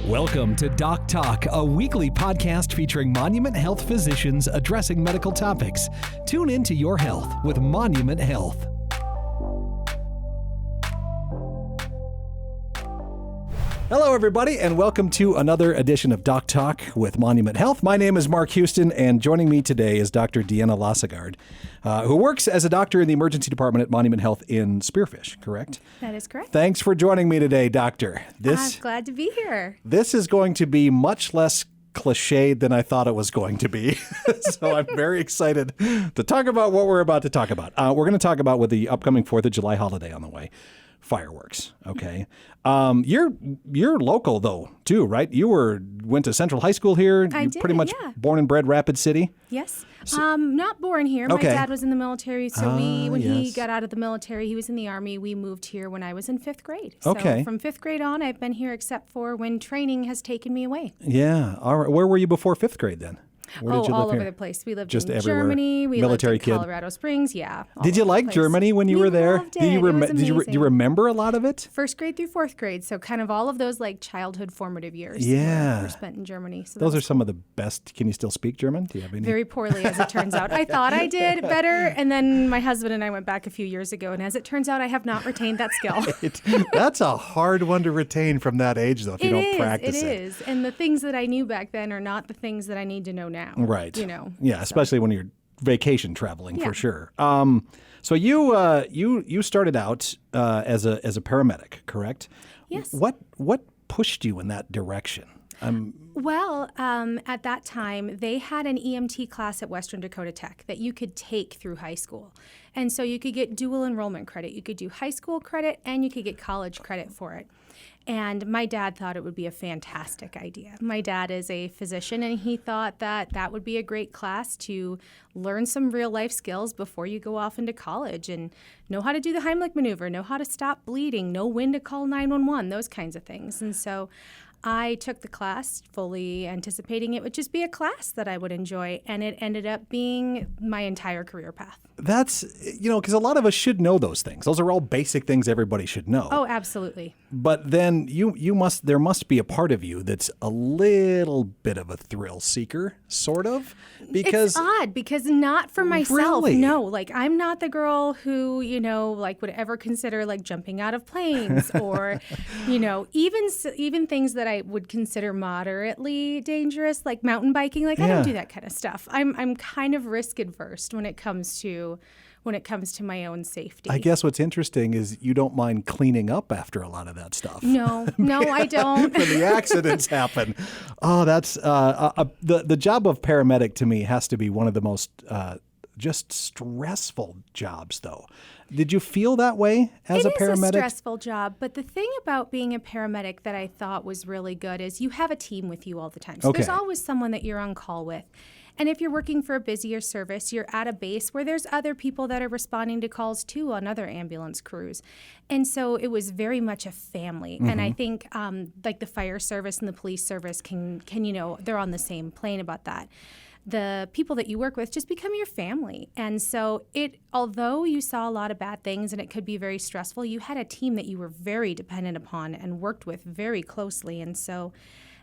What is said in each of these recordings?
Welcome to Doc Talk, a weekly podcast featuring Monument Health physicians addressing medical topics. Tune into your health with Monument Health. Hello, everybody, and welcome to another edition of Doc Talk with Monument Health. My name is Mark Houston, and joining me today is Dr. Deanna Lassegard, who works as a doctor in the emergency department at Monument Health in Spearfish, correct? That is correct. Thanks for joining me today, Doctor. I'm glad to be here. This is going to be much less cliched than I thought it was going to be. So I'm very excited to talk about what we're about to talk about. We're going to talk about with the upcoming 4th of July holiday on the way. Fireworks. Okay. You're local though too, right? You went to Central High School here. I You're did, pretty much yeah. born and bred Rapid City. Yes. Not born here. Okay. My dad was in the military, so when he yes. got out of the military, he was in the Army. We moved here when I was in 5th grade. So Okay. from 5th grade on, I've been here except for when training has taken me away. Yeah. All right. Where were you before 5th grade then? Where did you live all here? over the place. We lived Just in everywhere. Germany. We Military lived in kid. Colorado Springs. Yeah. Did you like Germany when you were there? Loved it. Do you It was do you amazing. remember a lot of it? 1st grade through 4th grade. So kind of all of those like childhood formative years Yeah. were spent in Germany. So Those that are was some of the best. Can you still speak German? Do you have any? very poorly, as it turns out. I thought I did better, and then my husband and I went back a few years ago, and as it turns out, I have not retained that skill. That's a hard one to retain from that age, though, if you don't practice it. It is, and the things that I knew back then are not the things that I need to know now. Right. You know. Yeah, especially when you're vacation traveling, Yeah. for sure. So you started out as a paramedic, correct? Yes. What pushed you in that direction? Well, at that time, they had an EMT class at Western Dakota Tech that you could take through high school. And so you could get dual enrollment credit. You could do high school credit and you could get college credit for it. And my dad thought it would be a fantastic idea. My dad is a physician, and he thought that that would be a great class to learn some real life skills before you go off into college and know how to do the Heimlich maneuver, know how to stop bleeding, know when to call 911, those kinds of things. And so I took the class fully anticipating it would just be a class that I would enjoy, and it ended up being my entire career path. That's, because a lot of us should know those things. Those are all basic things everybody should know. Oh, absolutely. But then there must be a part of you that's a little bit of a thrill seeker, sort of, because it's odd because not for myself. Really? No, like I'm not the girl who, would ever consider like jumping out of planes or, even things that I would consider moderately dangerous, like mountain biking. Like I don't do that kind of stuff. I'm kind of risk adverse when it comes to my own safety. I guess what's interesting is you don't mind cleaning up after a lot of that stuff. No, I don't. When the accidents happen. Oh, that's the job of paramedic to me has to be one of the most just stressful jobs, though. Did you feel that way as a paramedic? It is a stressful job, but the thing about being a paramedic that I thought was really good is you have a team with you all the time. So there's always someone that you're on call with. And if you're working for a busier service, you're at a base where there's other people that are responding to calls too on other ambulance crews. And so it was very much a family. Mm-hmm. And I think like the fire service and the police service can they're on the same plane about that. The people that you work with just become your family. And so although you saw a lot of bad things and it could be very stressful, you had a team that you were very dependent upon and worked with very closely. And so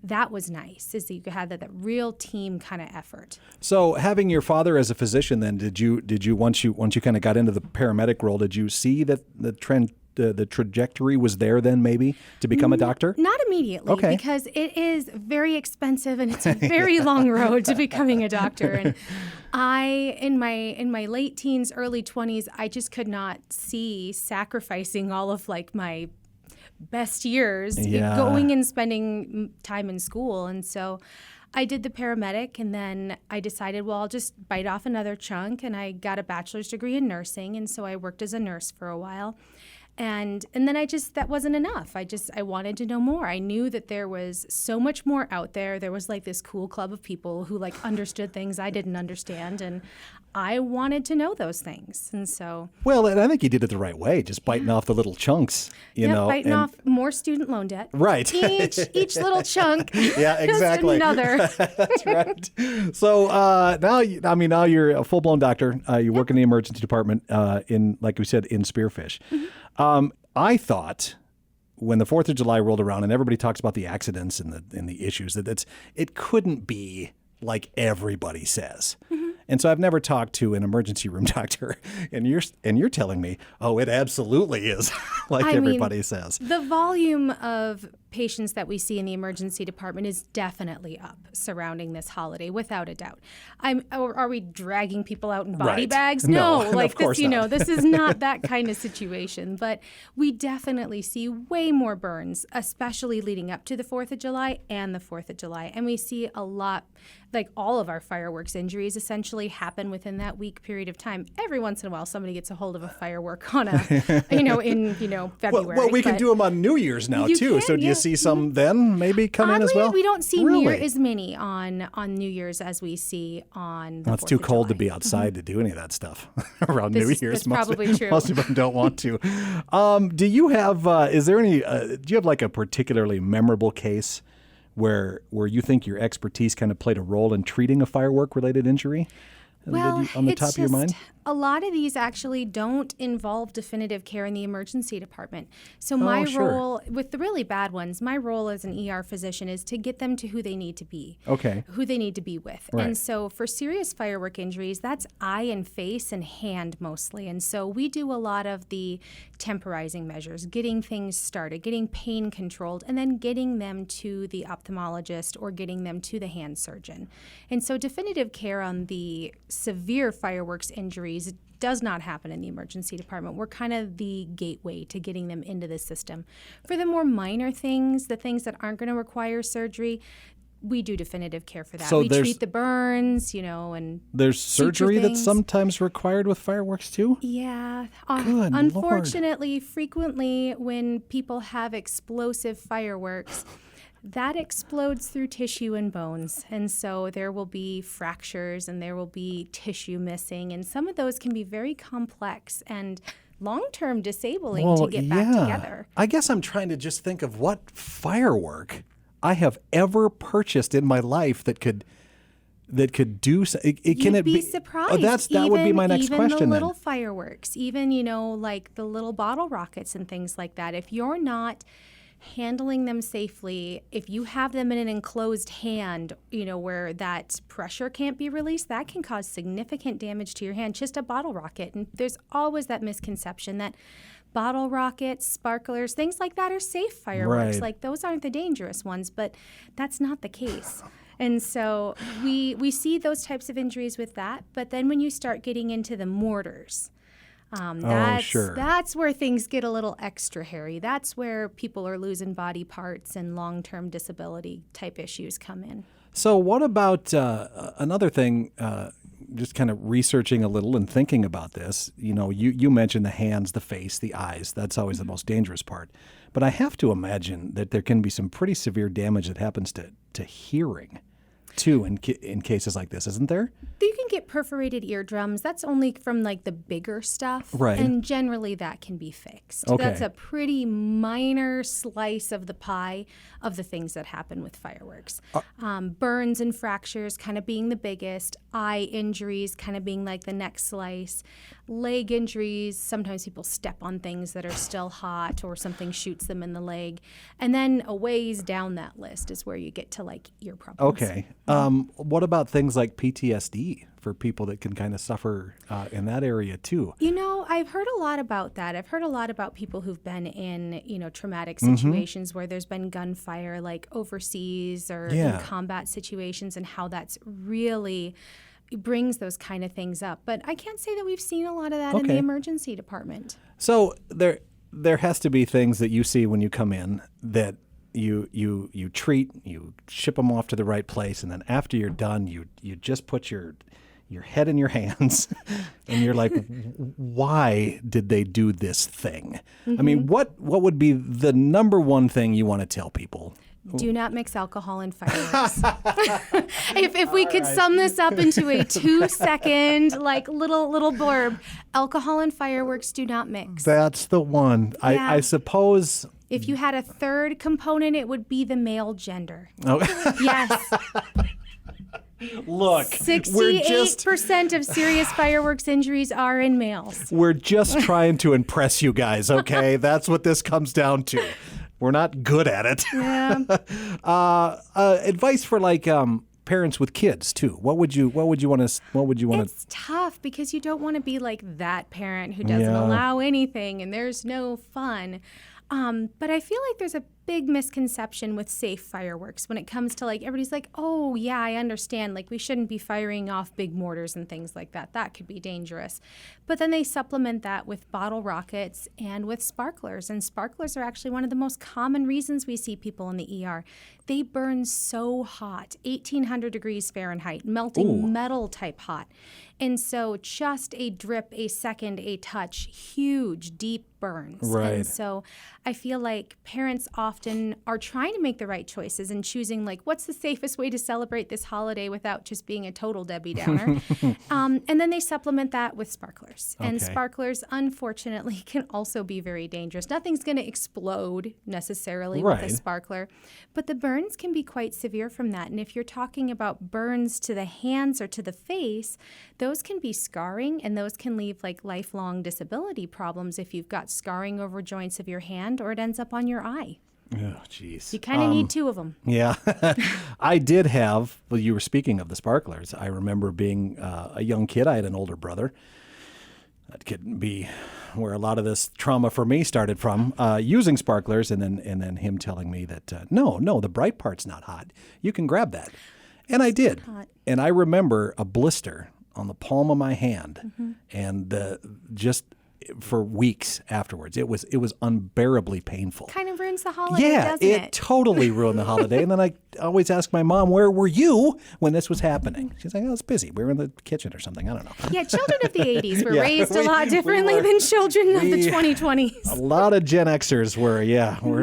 that was nice, is that you had that real team kind of effort. So having your father as a physician, then did you once you kind of got into the paramedic role, did you see that the trajectory was there then maybe to become a doctor? Not immediately, because it is very expensive and it's a very long road to becoming a doctor. And in my late teens, early 20s, I just could not see sacrificing all of like my best years going and spending time in school. And so I did the paramedic, and then I decided, well, I'll just bite off another chunk, and I got a bachelor's degree in nursing, and so I worked as a nurse for a while. And then that wasn't enough. I wanted to know more. I knew that there was so much more out there. There was like this cool club of people who like understood things I didn't understand, and I wanted to know those things. And so, well, and I think you did it the right way, just biting off the little chunks, biting off more student loan debt. Right. Each little chunk. Yeah, exactly. Just another. That's right. So now you're a full-blown doctor. You work in the emergency department like we said, in Spearfish. Mm-hmm. I thought when the 4th of July rolled around and everybody talks about the accidents and the issues, it couldn't be like everybody says. And so I've never talked to an emergency room doctor, and you're telling me, oh, it absolutely is, like everybody says. The volume of patients that we see in the emergency department is definitely up surrounding this holiday, without a doubt. Are we dragging people out in body bags? No, like of course this, not. This is not that kind of situation. But we definitely see way more burns, especially leading up to the 4th of July and the 4th of July. And we see a lot, like all of our fireworks injuries essentially happen within that week period of time. Every once in a while, somebody gets a hold of a firework on in February. Well, we can do them on New Year's now too. So do you see some then maybe come in as well? We don't see near as many on New Year's as we see on the 4th it's too of cold July. to be outside to do any of that stuff around New Year's. That's probably true. Most of them don't want to. Do you have? Is there any? Do you have like a particularly memorable case where you think your expertise kind of played a role in treating a firework-related injury? Well, on the top of your mind? A lot of these actually don't involve definitive care in the emergency department. So my role, with the really bad ones, my role as an ER physician is to get them to who they need to be. Okay. Who they need to be with. Right. And so for serious firework injuries, that's eye and face and hand mostly. And so we do a lot of the temporizing measures, getting things started, getting pain controlled, and then getting them to the ophthalmologist or getting them to the hand surgeon. And so definitive care on the severe fireworks injuries does not happen in the emergency department. We're kind of the gateway to getting them into the system. For the more minor things, the things that aren't going to require surgery, we do definitive care for that. So we treat the burns, and there's surgery suture that's things. sometimes required with fireworks too? Yeah. Good Unfortunately, frequently when people have explosive fireworks, that explodes through tissue and bones. And so there will be fractures and there will be tissue missing. And some of those can be very complex and long-term disabling to get back together. I guess I'm trying to just think of what firework I have ever purchased in my life that could do so. You'd be surprised. That would be my next question. Even the little fireworks, even, like the little bottle rockets and things like that. If you're not handling them safely, if you have them in an enclosed hand, where that pressure can't be released, that can cause significant damage to your hand, just a bottle rocket. And there's always that misconception that bottle rockets, sparklers, things like that are safe fireworks. Right. Like those aren't the dangerous ones, but that's not the case. And so we see those types of injuries with that. But then when you start getting into the mortars, that's where things get a little extra hairy. That's where people are losing body parts and long-term disability type issues come in. So what about another thing, just kind of researching a little and thinking about this, you mentioned the hands, the face, the eyes. That's always the most dangerous part. But I have to imagine that there can be some pretty severe damage that happens to hearing, too, in cases like this, isn't there? You can get perforated eardrums. That's only from like the bigger stuff. Right. And generally that can be fixed. Okay. That's a pretty minor slice of the pie of the things that happen with fireworks. Burns and fractures kind of being the biggest. Eye injuries kind of being like the next slice. Leg injuries, sometimes people step on things that are still hot or something shoots them in the leg. And then a ways down that list is where you get to like ear problems. Okay. What about things like PTSD for people that can kind of suffer in that area too? I've heard a lot about that. I've heard a lot about people who've been in, traumatic situations where there's been gunfire, like overseas or in combat situations, and how that's really brings those kind of things up. But I can't say that we've seen a lot of that in the emergency department. So there has to be things that you see when you come in that you treat, you ship them off to the right place, and then after you're done, you just put your head in your hands and you're like, why did they do this thing? Mm-hmm. I mean, what would be the number one thing you want to tell people? Do not mix alcohol in fireworks. if we could sum this up into a 2-second little blurb, alcohol and fireworks do not mix. That's the one. Yeah. I suppose. If you had a third component, it would be the male gender. Oh. Yes. Look, 68% of serious fireworks injuries are in males. We're just trying to impress you guys, okay? That's what this comes down to. We're not good at it. Yeah. Advice for like parents with kids too. What would you want to? It's tough because you don't want to be like that parent who doesn't allow anything and there's no fun. But I feel like there's a big misconception with safe fireworks when it comes to like everybody's like, oh yeah, I understand. Like we shouldn't be firing off big mortars and things like that. That could be dangerous. But then they supplement that with bottle rockets and with sparklers. And sparklers are actually one of the most common reasons we see people in the ER. They burn so hot, 1,800 degrees Fahrenheit, melting metal type hot. And so just a drip, a second, a touch, huge, deep burns. Right. And so I feel like parents often are trying to make the right choices and choosing like, what's the safest way to celebrate this holiday without just being a total Debbie Downer? And then they supplement that with sparklers. Okay. And sparklers, unfortunately, can also be very dangerous. Nothing's going to explode necessarily with a sparkler, but the burns can be quite severe from that. And if you're talking about burns to the hands or to the face, those can be scarring, and those can leave like lifelong disability problems if you've got scarring over joints of your hand or it ends up on your eye. Oh, jeez. You kind of need two of them. Yeah. I did have, well, you were speaking of the sparklers. I remember being a young kid. I had an older brother. That could be where a lot of this trauma for me started from, using sparklers and then him telling me that, no, the bright part's not hot. You can grab that. And I did. And I remember a blister on the palm of my hand and just for weeks afterwards. It was unbearably painful. Kind of ruins the holiday, doesn't it? It totally ruined the holiday. And then I always ask my mom, where were you when this was happening? She's like, I was busy. We were in the kitchen or something. I don't know. Yeah, children of the 80s were raised a lot differently than children of the 2020s. A lot of Gen Xers were,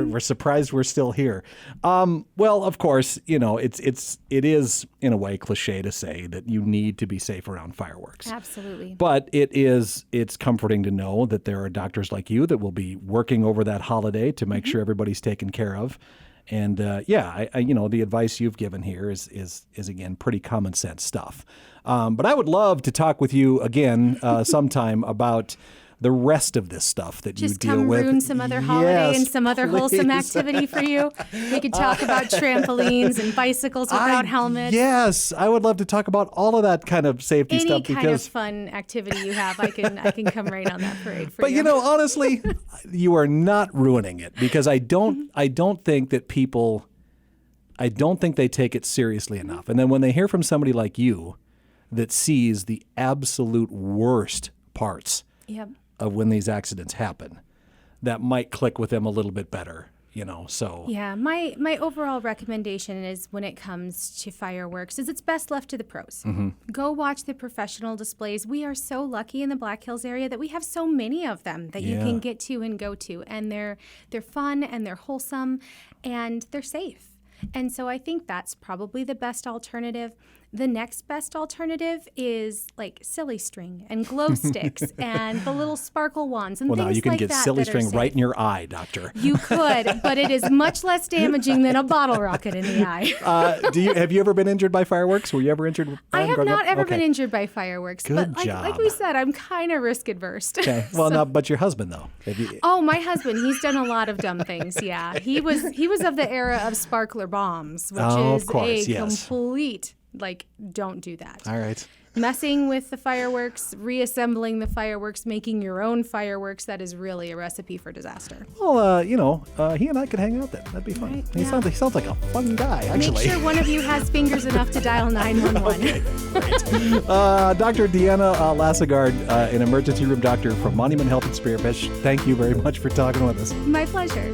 we're surprised we're still here. Well, of course, it is in a way cliche to say that you need to be safe around fireworks. Absolutely. But it's comforting to know that there are doctors like you that will be working over that holiday to make sure everybody's taken care of. And I the advice you've given here is again pretty common sense stuff. But I would love to talk with you again sometime about the rest of this stuff that you deal with. Just come ruin some other holiday and some other wholesome activity for you. We could talk about trampolines and bicycles without helmets. Yes, I would love to talk about all of that kind of safety stuff. Any kind of fun activity you have, I can come right on that parade for you. But honestly, you are not ruining it because I don't think that people, I don't think they take it seriously enough. And then when they hear from somebody like you that sees the absolute worst parts of when these accidents happen, that might click with them a little bit better, so. Yeah, my overall recommendation is when it comes to fireworks is it's best left to the pros. Go watch the professional displays. We are so lucky in the Black Hills area that we have so many of them that you can get to and go to, and they're fun and they're wholesome and they're safe. And so I think that's probably the best alternative. The next best alternative is like silly string and glow sticks and the little sparkle wands and things like that. Well, now you can get silly string right in your eye, doctor. You could, but it is much less damaging than a bottle rocket in the eye. Have you ever been injured by fireworks? Were you ever injured? I have not ever been injured by fireworks. Good but job. like we said, I'm kind of risk adverse. Okay. Well, but your husband though. Oh, my husband, he's done a lot of dumb things. Yeah, he was of the era of sparkler bombs, which is complete. Don't do that. All right. Messing with the fireworks, reassembling the fireworks, making your own fireworks, that is really a recipe for disaster. Well, he and I could hang out then. That'd be fun. Right, he sounds like a fun guy, actually. Make sure one of you has fingers enough to dial 911. Okay, great. Dr. Deanna Lassegard, an emergency room doctor from Monument Health in Spearfish. Thank you very much for talking with us. My pleasure.